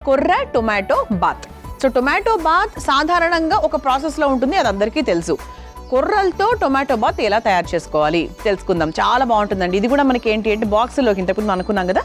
కొర్ర టొమాటో బాత్. So tomato బాత్ సాధారణంగా ఒక ప్రాసెస్లో ఉంటుంది, అది అందరికీ తెలుసు. కొర్రలతో టొమాటో బాత్ ఎలా తయారు చేసుకోవాలి తెలుసుకుందాం. చాలా బాగుంటుందండి. ఇది కూడా మనకి ఏంటి అంటే బాక్సులోకి ఇంతకుముందు అనుకున్నాం కదా,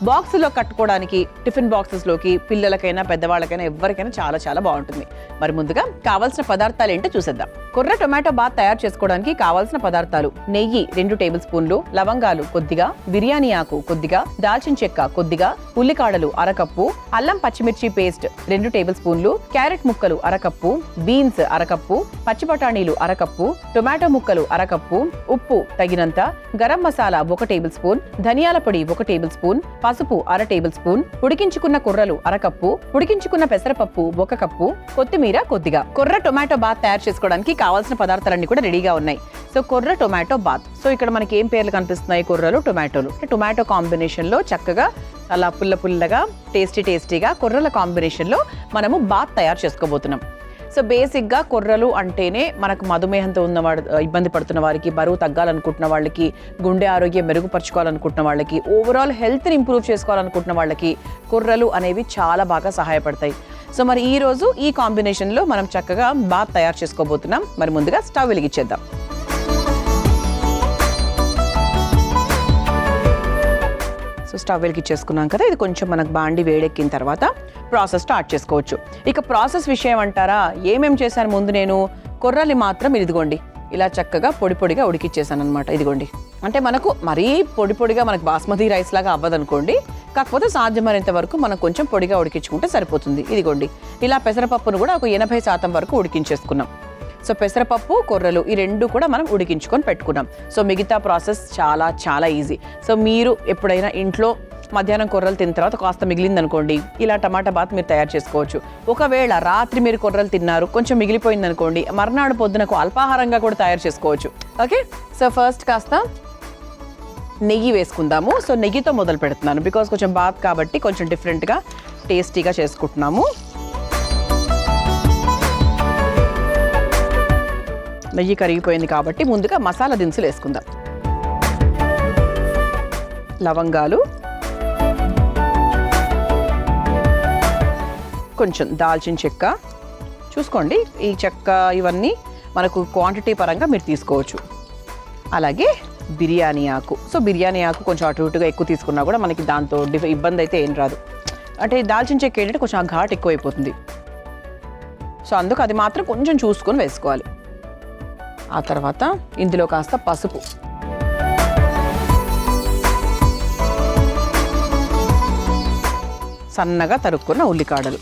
బాక్సులో కట్టుకోవడానికి, టిఫిన్ బాక్సెస్లోకి పిల్లలకైనా పెద్దవాళ్ళకైనా ఎవరికైనా చాలా చాలా బాగుంటుంది. మరి ముందుగా కావాల్సిన పదార్థాలు ఏంటో చూసేద్దాం. కొర్ర టొమాటో బాత్ తయారు చేసుకోవడానికి కావాల్సిన పదార్థాలు: నెయ్యి 2 టేబుల్ స్పూన్లు, లవంగాలు కొద్దిగా, బిర్యానీ ఆకు కొద్దిగా, దాల్చిన చెక్క కొద్దిగా, ఉల్లికాడలు 1/2 కప్పు, అల్లం పచ్చిమిర్చి పేస్ట్ 2 టేబుల్ స్పూన్లు, క్యారెట్ ముక్కలు 1/2 కప్పు, బీన్స్ 1/2 కప్పు, పచ్చి బఠానీలు 1/2 కప్పు, టొమాటో ముక్కలు 1/2 కప్పు, ఉప్పు తగినంత, గరం మసాలా 1 టేబుల్ స్పూన్, ధనియాల పొడి 1 టేబుల్ స్పూన్, పసుపు 1/2 టేబుల్ స్పూన్, ఉడికించుకున్న కొర్రలు 1/2 కప్పు, ఉడికించుకున్న పెసరపప్పు 1 కప్పు, కొత్తిమీర కొద్దిగా. కొర్ర టొమాటో బాత్ తయారు చేసుకోవడానికి కావాల్సిన పదార్థాలన్నీ కూడా రెడీగా ఉన్నాయి. సో కొర్ర టొమాటో బాత్. సో ఇక్కడ మనకి ఏం పేర్లు కనిపిస్తున్నాయి? కొర్రలు, టొమాటోలు. టొమాటో కాంబినేషన్లో చక్కగా అలా పుల్లగా టేస్టీగా కొర్రల కాంబినేషన్లో మనము బాత్ తయారు చేసుకోబోతున్నాం. సో బేసిక్గా కొర్రలు అంటేనే మనకు మధుమేహంతో ఉన్నవాడు, ఇబ్బంది పడుతున్న వారికి, బరువు తగ్గాలనుకుంటున్న వాళ్ళకి, గుండె ఆరోగ్యం మెరుగుపరచుకోవాలనుకుంటున్న వాళ్ళకి, ఓవరాల్ హెల్త్ని ఇంప్రూవ్ చేసుకోవాలనుకుంటున్న వాళ్ళకి కొర్రలు అనేవి చాలా బాగా సహాయపడతాయి. సో మరి ఈ రోజు ఈ కాంబినేషన్లో మనం చక్కగా బాత్ తయారు చేసుకోబోతున్నాం. మరి ముందుగా స్టవ్ వెలిగించేద్దాం. సో స్టవ్ వెలిగించేసుకున్నాం కదా, ఇది కొంచెం మనకు బాండి వేడెక్కిన తర్వాత ప్రాసెస్ స్టార్ట్ చేసుకోవచ్చు. ఇక ప్రాసెస్ విషయం అంటారా, ఏమేం చేశాను ముందు నేను? కొర్రలు మాత్రం ఇదిగోండి ఇలా చక్కగా పొడిగా ఉడికిచ్చేసాను అనమాట. ఇదిగోండి, అంటే మనకు మరీ పొడిగా మనకు బాస్మతి రైస్ లాగా అవ్వదనుకోండి, కాకపోతే సాధ్యమైనంత వరకు మనం కొంచెం పొడిగా ఉడికించుకుంటే సరిపోతుంది. ఇదిగోండి, ఇలా పెసరపప్పును కూడా ఒక 80% వరకు ఉడికించేసుకున్నాం. సో పెసరపప్పు, కొర్రలు ఈ 2 కూడా మనం ఉడికించుకొని పెట్టుకున్నాం. సో మిగతా ప్రాసెస్ చాలా చాలా ఈజీ. సో మీరు ఎప్పుడైనా ఇంట్లో మధ్యాహ్నం కొర్రలు తిన్న తర్వాత కాస్త మిగిలిందనుకోండి, ఇలా టమాటా బాత్ మీరు తయారు చేసుకోవచ్చు. ఒకవేళ రాత్రి మీరు కొర్రలు తిన్నారు, కొంచెం మిగిలిపోయిందనుకోండి, మర్నాడు పొద్దునకు అల్పాహారంగా కూడా తయారు చేసుకోవచ్చు. ఓకే, సో ఫస్ట్ కాస్త నెయ్యి వేసుకుందాము. సో నెయ్యితో మొదలు పెడుతున్నాను, బికాస్ కొంచెం బాత్ కాబట్టి కొంచెం డిఫరెంట్గా టేస్టీగా చేసుకుంటున్నాము. నెయ్యి కరిగిపోయింది కాబట్టి ముందుగా మసాలా దినుసులు వేసుకుందాం. లవంగాలు, కొంచెం దాల్చిన చెక్క, చూసుకోండి ఈ చెక్క ఇవన్నీ మనకు క్వాంటిటీ పరంగా మీరు తీసుకోవచ్చు. అలాగే బిర్యానీ ఆకు. సో బిర్యానీ ఆకు కొంచెం అటు ఇటుగా ఎక్కువ తీసుకున్నా కూడా మనకి దాంతో ఇబ్బంది అయితే ఏం రాదు. అంటే దాల్చిన చెక్క ఏంటంటే కొంచెం ఆ ఘాట్ ఎక్కువ అయిపోతుంది. సో అందుకు అది మాత్రం కొంచెం చూసుకొని వేసుకోవాలి. ఆ తర్వాత ఇందులో కాస్త పసుపు, సన్నగా తరుక్కున్న ఉల్లికాడలు,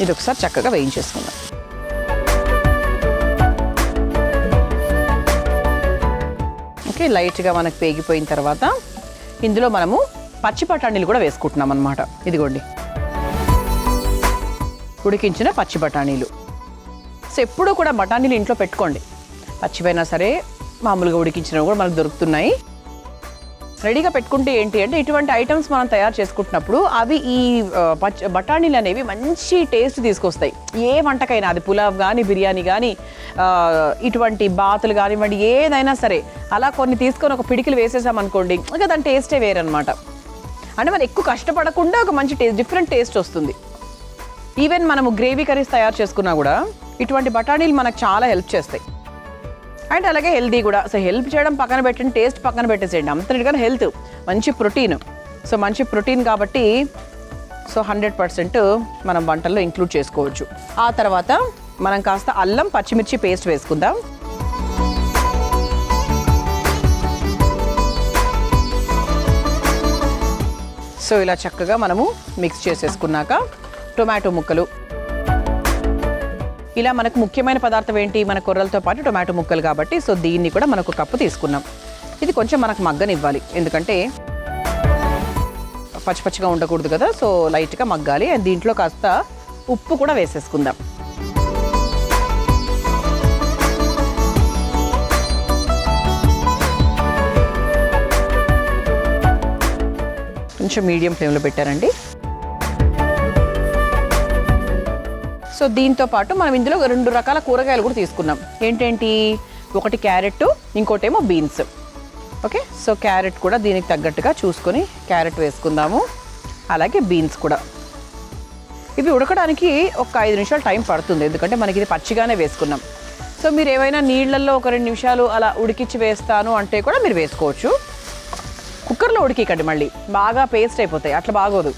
ఇది ఒకసారి చక్కగా వేయించేసుకుందాం. ఓకే, లైట్గా మనకు పేగిపోయిన తర్వాత ఇందులో మనము పచ్చి బఠానీలు కూడా వేసుకుంటున్నాం అన్నమాట. ఇదిగోండి, ఉడికించిన పచ్చి బఠానీలు. సో ఎప్పుడూ కూడా బఠానీలు ఇంట్లో పెట్టుకోండి, పచ్చివైనా సరే మామూలుగా ఉడికించినవి కూడా మనకు దొరుకుతున్నాయి. రెడీగా పెట్టుకుంటే ఏంటి అంటే ఇటువంటి ఐటమ్స్ మనం తయారు చేసుకుంటున్నప్పుడు అవి ఈ బఠానీలు అనేవి మంచి టేస్ట్ తీసుకొస్తాయి. ఏ వంటకైనా, అది పులావ్ కానీ, బిర్యానీ కానీ, ఇటువంటి బాతులు కానివ్వండి, ఏదైనా సరే అలా కొన్ని తీసుకొని ఒక పిడికిలు వేసేసామనుకోండి, ఇంకా దాని టేస్టే వేరనమాట. అంటే మనం ఎక్కువ కష్టపడకుండా ఒక మంచి టేస్ట్, డిఫరెంట్ టేస్ట్ వస్తుంది. ఈవెన్ మనము గ్రేవీ కర్రీస్ తయారు చేసుకున్నా కూడా ఇటువంటి బఠానీలు మనకు చాలా హెల్ప్ చేస్తాయి. అండ్ అలాగే హెల్దీ కూడా. సో హెల్ప్ చేయడం పక్కన పెట్టండి, టేస్ట్ పక్కన పెట్టేసేయండి, అంతటికన్నా హెల్త్, మంచి ప్రోటీన్. సో మంచి ప్రోటీన్ కాబట్టి సో 100% మనం వంటల్లో ఇంక్లూడ్ చేసుకోవచ్చు. ఆ తర్వాత మనం కాస్త అల్లం పచ్చిమిర్చి పేస్ట్ వేసుకుందాం. సో ఇలా చక్కగా మనము మిక్స్ చేసేసుకున్నాక టొమాటో ముక్కలు, ఇలా మనకు ముఖ్యమైన పదార్థం ఏంటి, మన కొర్రలతో పాటు టొమాటో ముక్కలు కాబట్టి సో దీన్ని కూడా మనకు కప్పు తీసుకున్నాం. ఇది కొంచెం మనకు మగ్గనివ్వాలి, ఎందుకంటే పచ్చిగా ఉండకూడదు కదా. సో లైట్గా మగ్గాలి. అండ్ దీంట్లో కాస్త ఉప్పు కూడా వేసేసుకుందాం. కొంచెం మీడియం ఫ్లేమ్లో పెట్టారండి. సో దీంతో పాటు మనం ఇందులో 2 రకాల కూరగాయలు కూడా తీసుకున్నాం. ఏంటేంటి, ఒకటి క్యారెట్, ఇంకోటేమో బీన్స్. ఓకే, సో క్యారెట్ కూడా దీనికి తగ్గట్టుగా చూసుకొని క్యారెట్ వేసుకుందాము. అలాగే బీన్స్ కూడా. ఇవి ఉడకడానికి ఒక 5 నిమిషాలు టైం పడుతుంది, ఎందుకంటే మనకి ఇది పచ్చిగానే వేసుకున్నాం. సో మీరు ఏమైనా నీళ్ళల్లో ఒక 2 నిమిషాలు అలా ఉడికించి వేస్తాను అంటే కూడా మీరు వేసుకోవచ్చు. కుక్కర్లో ఉడికికండి, మళ్ళీ బాగా పేస్ట్ అయిపోతాయి, అట్లా బాగోదు.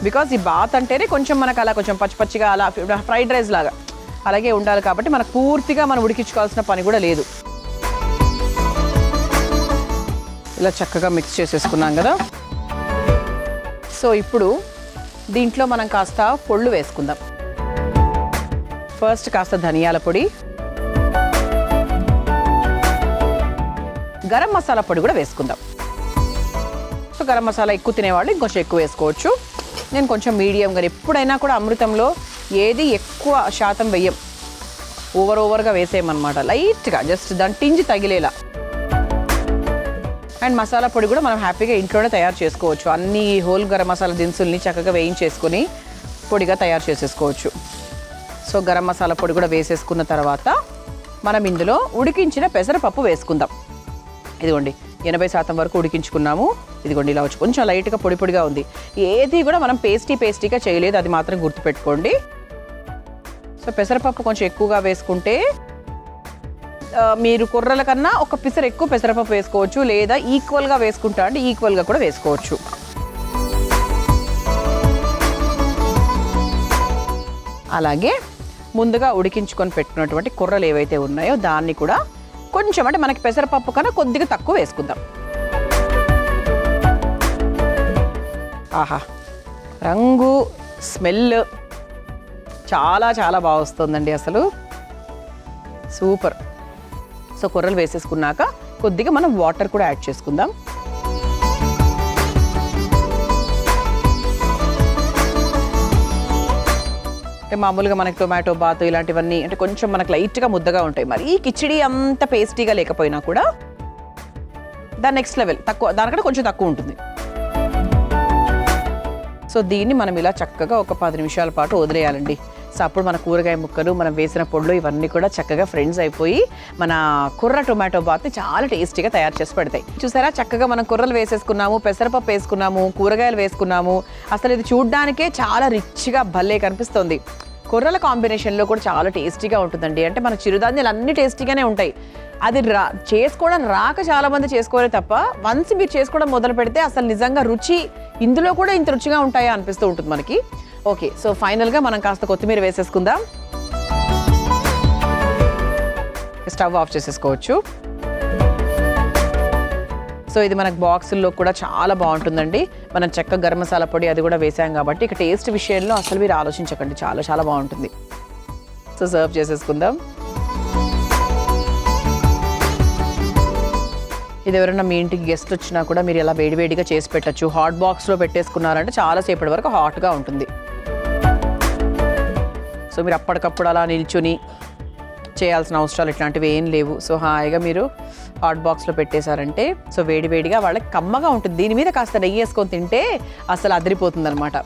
బికాజ్ ఈ బాత్ అంటేనే కొంచెం మనకు అలా కొంచెం పచ్చి పచ్చిగా అలా ఫ్రైడ్ రైస్ లాగా అలాగే ఉండాలి, కాబట్టి మనకు పూర్తిగా మనం ఉడికించుకోవాల్సిన పని కూడా లేదు. ఇలా చక్కగా మిక్స్ చేసేసుకున్నాం కదా. సో ఇప్పుడు దీంట్లో మనం కాస్త పొళ్ళు వేసుకుందాం. ఫస్ట్ కాస్త ధనియాల పొడి, గరం మసాలా పొడి కూడా వేసుకుందాం. సో గరం మసాలా ఎక్కువ తినేవాళ్ళు ఇంకొంచెం ఎక్కువ వేసుకోవచ్చు. నేను కొంచెం మీడియంగా, ఎప్పుడైనా కూడా అమృతంలో ఏది ఎక్కువ శాతం వేయం, ఓవర్గా వేసేయమన్నమాట. లైట్గా జస్ట్ దాని టింజ్ తగిలేలా. అండ్ మసాలా పొడి కూడా మనం హ్యాపీగా ఇంట్లోనే తయారు చేసుకోవచ్చు. అన్ని హోల్ గరం మసాలా దినుసుల్ని చక్కగా వేయించేసుకొని పొడిగా తయారు చేసేసుకోవచ్చు. సో గరం మసాలా పొడి కూడా వేసేసుకున్న తర్వాత మనం ఇందులో ఉడికించిన పెసరపప్పు వేసుకుందాం. ఇదిగోండి 80% వరకు ఉడికించుకున్నాము. ఇదిగోండి ఇలా వచ్చి కొంచెం లైట్గా పొడి పొడిగా ఉంది. ఏది కూడా మనం పేస్టీగా చేయలేదు, అది మాత్రం గుర్తుపెట్టుకోండి. సో పెసరపప్పు కొంచెం ఎక్కువగా వేసుకుంటే మీరు కుర్రల కన్నా ఒక పిసరు ఎక్కువ పెసరపప్పు వేసుకోవచ్చు, లేదా ఈక్వల్గా వేసుకుంటా అంటే ఈక్వల్గా కూడా వేసుకోవచ్చు. అలాగే ముందుగా ఉడికించుకొని పెట్టుకున్నటువంటి కుర్రలు ఏవైతే ఉన్నాయో దాన్ని కూడా కొంచెం, అంటే మనకి పెసరపప్పు కన్నా కొద్దిగా తక్కువ వేసుకుందాం. ఆహా, రంగు స్మెల్ చాలా చాలా బాగా వస్తుందండి, అసలు సూపర్. సో కుర్రలు వేసేసుకున్నాక కొద్దిగా మనం వాటర్ కూడా యాడ్ చేసుకుందాం. అంటే మామూలుగా మనకి టొమాటో బాత్ ఇలాంటివన్నీ అంటే కొంచెం మనకు లైట్గా ముద్దగా ఉంటాయి. మరి ఈ కిచిడి అంత పేస్టీగా లేకపోయినా కూడా దాని నెక్స్ట్ లెవెల్ తక్కువ, దానికంటే కొంచెం తక్కువ ఉంటుంది. సో దీన్ని మనం ఇలా చక్కగా ఒక 10 నిమిషాల పాటు వదిలేయాలండి. సో అప్పుడు మన కూరగాయ ముక్కలు, మనం వేసిన పొడులు ఇవన్నీ కూడా చక్కగా ఫ్రెండ్స్ అయిపోయి మన కుర్ర టొమాటో బాత్ చాలా టేస్టీగా తయారు చేసి పెడతాయి. చూసారా, చక్కగా మనం కుర్రలు వేసేసుకున్నాము, పెసరపప్పు వేసుకున్నాము, కూరగాయలు వేసుకున్నాము. అసలు ఇది చూడ్డానికే చాలా రిచ్గా భలే కనిపిస్తుంది. కుర్రల కాంబినేషన్లో కూడా చాలా టేస్టీగా ఉంటుందండి. అంటే మన చిరుధాన్యాలు అన్ని టేస్టీగానే ఉంటాయి. అది చేసుకోవడం రాక చాలా మంది చేసుకోవాలి తప్ప, వన్స్ మీరు చేసుకోవడం మొదలు పెడితే అసలు నిజంగా రుచి ఇందులో కూడా ఇంత రుచిగా ఉంటాయా అనిపిస్తూ ఉంటుంది మనకి. ఓకే, సో ఫైనల్గా మనం కాస్త కొత్తిమీర వేసేసుకుందాం. స్టవ్ ఆఫ్ చేసేసుకోవచ్చు. సో ఇది మనకు బాక్సుల్లో కూడా చాలా బాగుంటుందండి. మనం చక్కగా గరం మసాలా పొడి అది కూడా వేసాం కాబట్టి ఇక టేస్ట్ విషయంలో అసలు మీరు ఆలోచించకండి, చాలా చాలా బాగుంటుంది. సో సర్వ్ చేసేసుకుందాం. ఇది ఎవరైనా మీ ఇంటికి గెస్ట్ వచ్చినా కూడా మీరు ఇలా వేడివేడిగా చేసి పెట్టచ్చు. హాట్ బాక్స్లో పెట్టేసుకున్నారంటే చాలాసేపటి వరకు హాట్గా ఉంటుంది. సో మీరు అప్పటికప్పుడు అలా నిల్చుని చేయాల్సిన అవసరాలు ఇట్లాంటివి ఏం లేవు. సో హాయిగా మీరు హాట్ బాక్స్లో పెట్టేశారంటే సో వేడివేడిగా వాళ్ళకి కమ్మగా ఉంటుంది. దీని మీద కాస్త నెయ్యి వేసుకొని తింటే అసలు అదిరిపోతుంది అనమాట.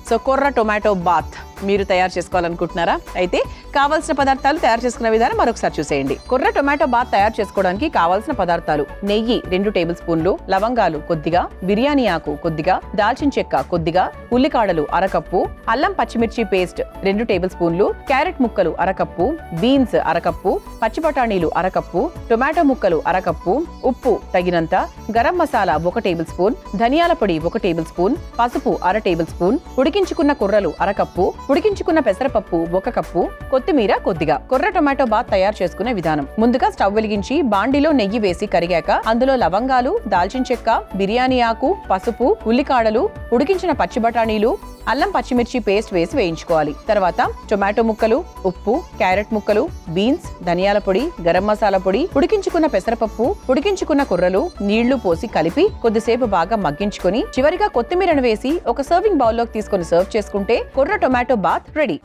సో కుర్ర టొమాటో బాత్ మీరు తయారు చేసుకోవాలనుకుంటున్నారా? అయితే కావాల్సిన పదార్థాలు తయారు చేసుకునే విధానం మరొకసారి చూసేయండి. కుర్ర టొమాటో బాత్ తయారు చేసుకోవడానికి కావాల్సిన పదార్థాలు: నెయ్యి 2 టేబుల్ స్పూన్లు, లవంగాలు కొద్దిగా, బిర్యానీ ఆకు కొద్దిగా, దాల్చిన చెక్క కొద్దిగా, ఉల్లికాడలు అరకప్పు, అల్లం పచ్చిమిర్చి పేస్ట్ 2 టేబుల్ స్పూన్లు, క్యారెట్ ముక్కలు అరకప్పు, బీన్స్ అరకప్పు, పచ్చి బఠానీలు అరకప్పు, టొమాటో ముక్కలు అరకప్పు, ఉప్పు తగినంత, గరం మసాలా 1 టేబుల్ స్పూన్, ధనియాల పొడి 1 టేబుల్ స్పూన్, పసుపు 1/2 టేబుల్ స్పూన్, ఉడికించుకున్న కుర్రలు అరకప్పు, ఉడికించుకున్న పెసరపప్పు 1 కప్పు, కొత్తిమీర కొద్దిగా. కుర్ర టొమాటో బాత్ తయారు చేసుకునే విధానం: ముందుగా స్టవ్ వెలిగించి బాండిలో నెయ్యి వేసి కరిగాక అందులో లవంగాలు, దాల్చిన చెక్క, బిర్యానీ ఆకు, పసుపు, ఉల్లికాడలు, ఉడికించిన పచ్చి బఠానీలు, అల్లం పచ్చిమిర్చి పేస్ట్ వేసి వేయించుకోవాలి. తర్వాత టొమాటో ముక్కలు, ఉప్పు, క్యారెట్ ముక్కలు, బీన్స్, ధనియాల పొడి, గరం మసాలా పొడి, ఉడికించుకున్న పెసరపప్పు, ఉడికించుకున్న కుర్రలు, నీళ్లు పోసి కలిపి కొద్దిసేపు బాగా మగ్గించుకొని చివరిగా కొత్తిమీరను వేసి ఒక సర్వింగ్ బౌల్లోకి తీసుకొని సర్వ్ చేసుకుంటే కుర్ర టొమాటో బాత్ రెడీ.